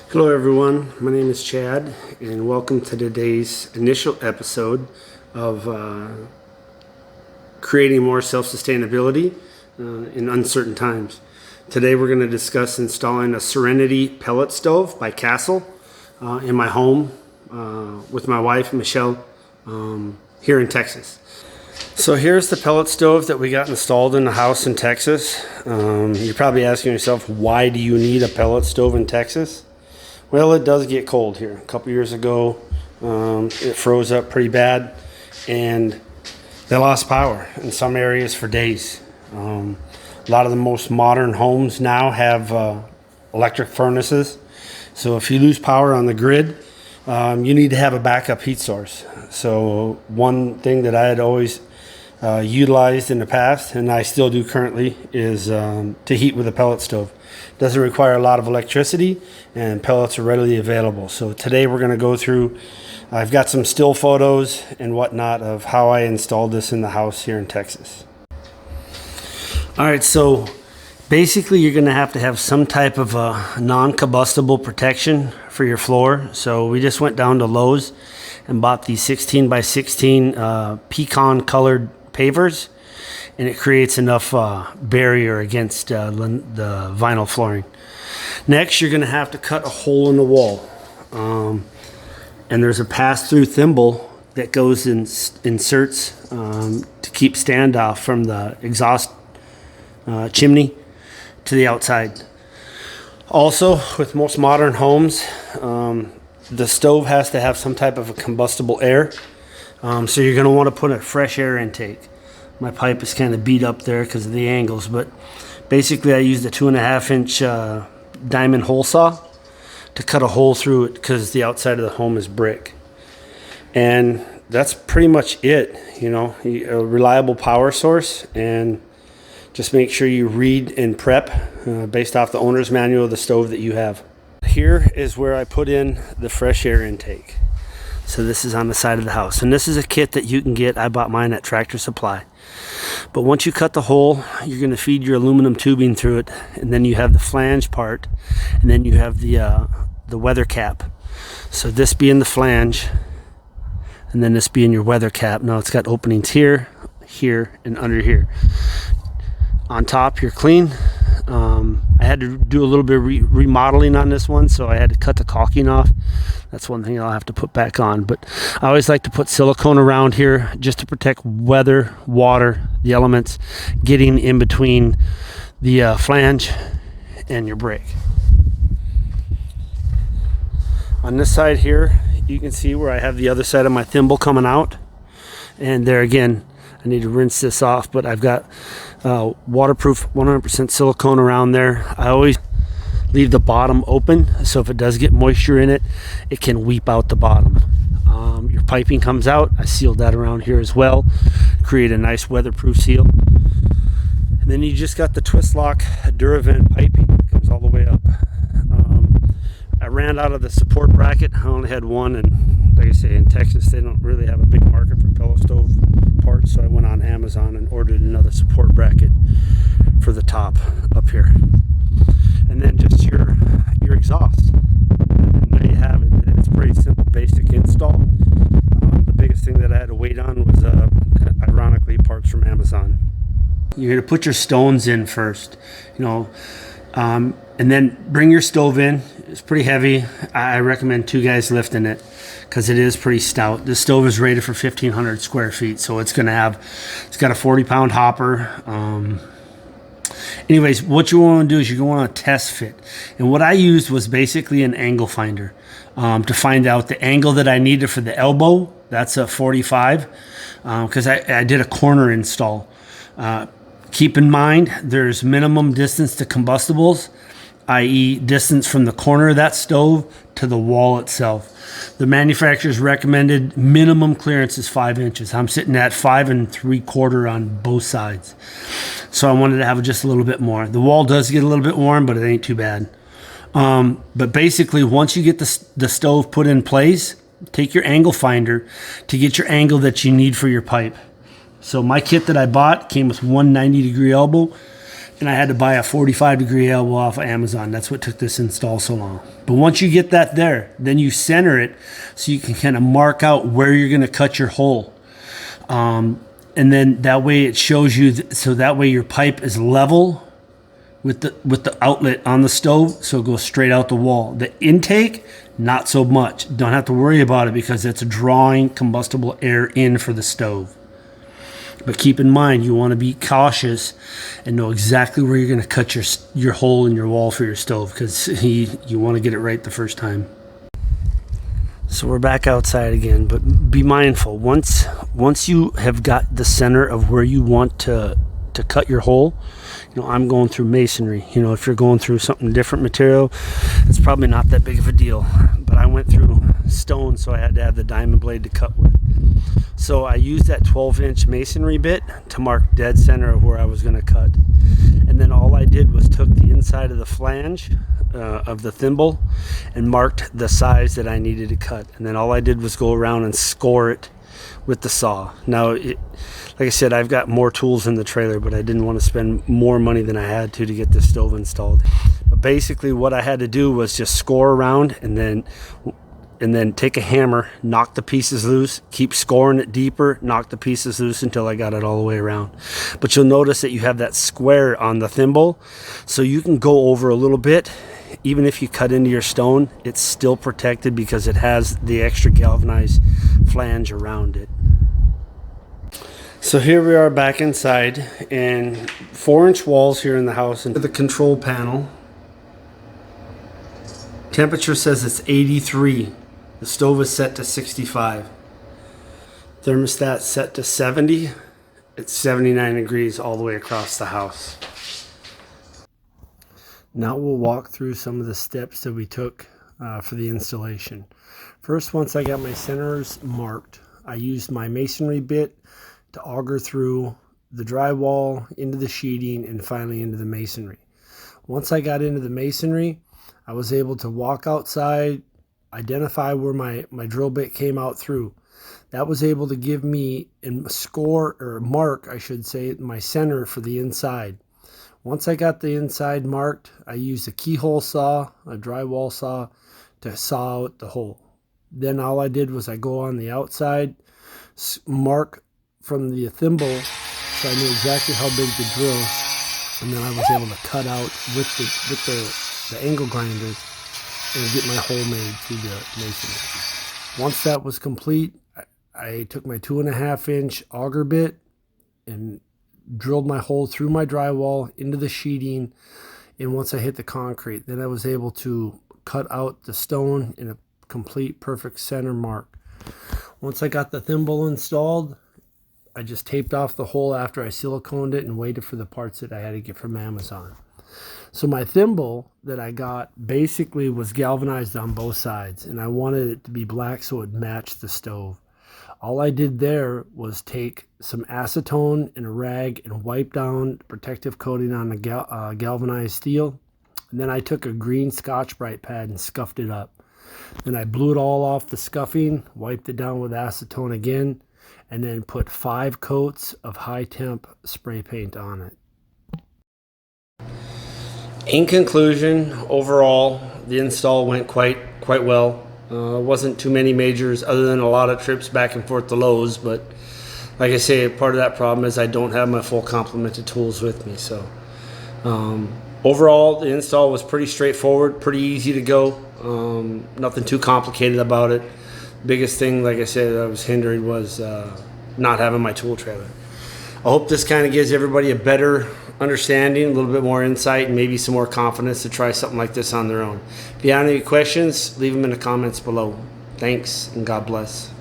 Hello everyone, my name is Chad and welcome to today's initial episode of creating more self-sustainability in uncertain times. Today we're going to discuss installing a Serenity pellet stove by Castle in my home with my wife Michelle here in Texas. So here's the pellet stove that we got installed in the house in Texas. You're probably asking yourself, why do you need a pellet stove in Texas? Well, it does get cold here. A couple years ago, it froze up pretty bad, and they lost power in some areas for days. A lot of the most modern homes now have electric furnaces. So if you lose power on the grid, you need to have a backup heat source. So one thing that I had always utilized in the past, and I still do currently, is to heat with a pellet stove. It doesn't require a lot of electricity, and pellets are readily available. So today we're going to go through, I've got some still photos and whatnot of how I installed this in the house here in Texas. All right, so basically you're going to have some type of a non-combustible protection for your floor. So we just went down to Lowe's and bought these 16 by 16 pecan colored pavers, and it creates enough barrier against the vinyl flooring. Next, you're going to have to cut a hole in the wall, and there's a pass-through thimble that goes in inserts to keep standoff from the exhaust chimney to the outside. Also, with most modern homes, the stove has to have some type of a combustible air, so you're going to want to put a fresh air intake. My pipe is kind of beat up there because of the angles, but basically I used a 2.5 inch diamond hole saw to cut a hole through it because the outside of the home is brick. And that's pretty much it. You know, a reliable power source, and just make sure you read and prep based off the owner's manual of the stove that you have. Here is where I put in the fresh air intake. So this is on the side of the house, and this is a kit that you can get. I bought mine at Tractor Supply. But once you cut the hole, you're going to feed your aluminum tubing through it, and then you have the flange part, and then you have the weather cap. So this being the flange, and then this being your weather cap. Now it's got openings here, here, and under here. On top, you're clean. I had to do a little bit of remodeling on this one, so I had to cut the caulking off. That's one thing I'll have to put back on. But I always like to put silicone around here just to protect weather, water, the elements getting in between the flange and your brick. On this side here, you can see where I have the other side of my thimble coming out. And there again, I need to rinse this off, but I've got waterproof 100% silicone around there. I always leave the bottom open, so if it does get moisture in it, it can weep out the bottom. Your piping comes out. I sealed that around here as well, create a nice weatherproof seal. And then you just got the twist lock Duravent piping that comes all the way up. I ran out of the support bracket. I only had one, and like I say, in Texas they don't really have a big market for pellet stove parts, so I went on Amazon and ordered another support bracket for the top up here. And then just your exhaust. And there you have it. It's pretty simple, basic install. The biggest thing that I had to wait on was, ironically, parts from Amazon. You're going to put your stones in first, and then bring your stove in. It's pretty heavy. I recommend 2 guys lifting it because it is pretty stout. This stove is rated for 1,500 square feet, so it's got a 40-pound hopper. Anyways, what you want to do is you want to test fit. And what I used was basically an angle finder to find out the angle that I needed for the elbow. That's a 45 because I did a corner install. Keep in mind, there's minimum distance to combustibles, i.e. distance from the corner of that stove to the wall itself. The manufacturer's recommended minimum clearance is 5 inches. I'm sitting at 5 3/4 on both sides. So I wanted to have just a little bit more. The wall does get a little bit warm, but it ain't too bad. But basically, once you get the stove put in place, take your angle finder to get your angle that you need for your pipe. So my kit that I bought came with one 90-degree elbow, and I had to buy a 45-degree elbow off of Amazon. That's what took this install so long. But once you get that there, then you center it so you can kind of mark out where you're going to cut your hole. And then that way it shows you, so that way your pipe is level with the outlet on the stove, so it goes straight out the wall. The intake, not so much. Don't have to worry about it because it's drawing combustible air in for the stove. But keep in mind, you want to be cautious and know exactly where you're going to cut your hole in your wall for your stove, because you want to get it right the first time. So we're back outside again, but be mindful. Once you have got the center of where you want to cut your hole, I'm going through masonry. If you're going through something different material, it's probably not that big of a deal. But I went through stone, so I had to have the diamond blade to cut with. So I used that 12-inch masonry bit to mark dead center of where I was going to cut. And then all I did was took the inside of the flange of the thimble and marked the size that I needed to cut. And then all I did was go around and score it with the saw. Now, like I said, I've got more tools in the trailer, but I didn't want to spend more money than I had to get this stove installed. But basically what I had to do was just score around and then take a hammer, knock the pieces loose, keep scoring it deeper, knock the pieces loose until I got it all the way around. But you'll notice that you have that square on the thimble, so you can go over a little bit. Even if you cut into your stone, it's still protected because it has the extra galvanized flange around it. So here we are back inside, and 4-inch walls here in the house, and the control panel. Temperature says it's 83. The stove is set to 65. Thermostat set to 70. It's 79 degrees all the way across the house. Now we'll walk through some of the steps that we took for the installation. First, once I got my centers marked, I used my masonry bit to auger through the drywall, into the sheeting, and finally into the masonry. Once I got into the masonry, I was able to walk outside, identify where my drill bit came out through. That was able to give me a score, or mark, I should say, my center for the inside. Once I got the inside marked, I used a keyhole saw, a drywall saw, to saw out the hole. Then all I did was I go on the outside, mark from the thimble, so I knew exactly how big to drill, and then I was able to cut out with the angle grinders and get my hole made through the masonry. Once that was complete, I took my 2.5-inch auger bit and drilled my hole through my drywall into the sheeting, and once I hit the concrete, then I was able to cut out the stone in a complete perfect center mark. Once I got the thimble installed, I just taped off the hole after I siliconed it and waited for the parts that I had to get from Amazon. So my thimble that I got basically was galvanized on both sides, and I wanted it to be black so it matched the stove. All I did there was take some acetone and a rag and wipe down protective coating on the galvanized steel. And then I took a green Scotch-Brite pad and scuffed it up. Then I blew it all off the scuffing, wiped it down with acetone again, and then put 5 coats of high-temp spray paint on it. In conclusion, overall, the install went quite well. Wasn't too many majors other than a lot of trips back and forth to Lowe's, but like I say, part of that problem is I don't have my full complement of tools with me. So overall, the install was pretty straightforward, pretty easy to go. Nothing too complicated about it. Biggest thing, like I said, that was hindering was not having my tool trailer. I hope this kind of gives everybody a better understanding, a little bit more insight, and maybe some more confidence to try something like this on their own. If you have any questions, leave them in the comments below. Thanks, and God bless.